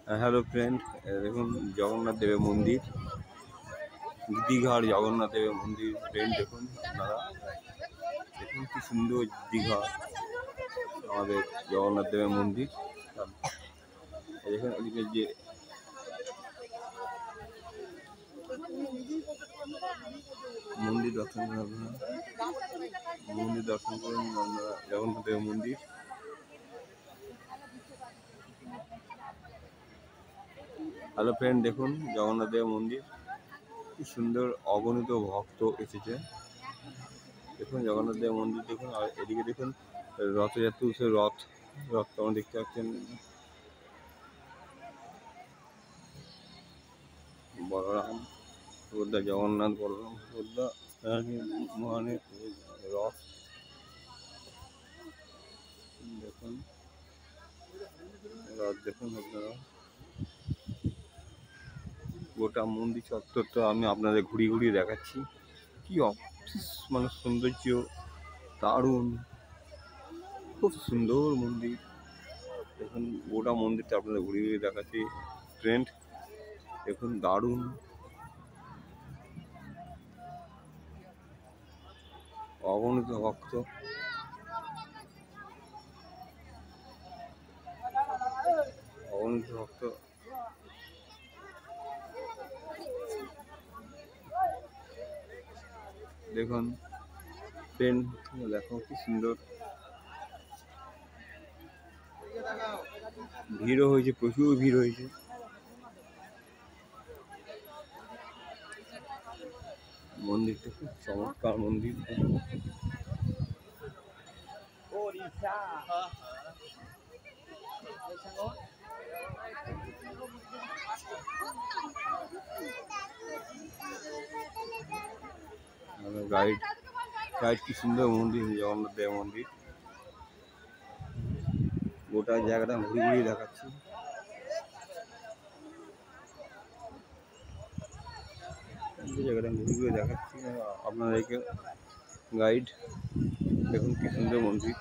Hello friend, দেখুন জগন্নাথ দেবের মন্দির, দীঘার জগন্নাথ দেবের মন্দির। ফ্রেন্ড দেখুন আপনারা, দেখুন কি সুন্দর দীঘা আমাদের জগন্নাথ দেবের মন্দির। দেখুন এদিকে যে মন্দির দর্শন করুন আপনারা, মন্দির দর্শন করুন আপনারা, জগন্নাথ দেবের মন্দির। হ্যালো ফ্রেন্ড, দেখুন জগন্নাথ দেবের মন্দির, কি সুন্দর অগণিত ভক্ত এসেছে। দেখুন জগন্নাথ দেবের মন্দির দেখুন, আর এদিকে দেখুন রথযাত্রা উৎসবে রথ আমরা দেখতে পাচ্ছেন। বলরাম সুভদ্রা, জগন্নাথ বলরাম সুভদ্রা মহানের রথ দেখুন, রথ দেখুন আপনারা। গোটা মন্দির চত্বরটা আমি আপনাদের ঘুরিয়ে দেখাচ্ছি। কি মানে সৌন্দর্য, দারুণ, খুব সুন্দর মন্দির। দেখুন গোটা মন্দিরটা আপনাদের ঘুরিয়ে দেখাচ্ছি ফ্রেন্ড, দেখুন দারুণ, অগণিত ভক্ত। অগণিত ভক্ত দেখুন ফ্রেন্ড, দেখো কি সুন্দর ভিড়ও হয়েছে, প্রচুর ভিড় হয়েছে। মন্দিরটা খুব চমৎকার মন্দির। গাইড কি সুন্দর মন্দির, জগন্নাথ দেব মন্দির। গোটা জায়গাটা ঘুরিয়ে দেখাচ্ছি। জায়গাটা ঘুরিয়ে দেখাচ্ছি আপনাদেরকে গাইড। দেখুন কি সুন্দর মন্দির।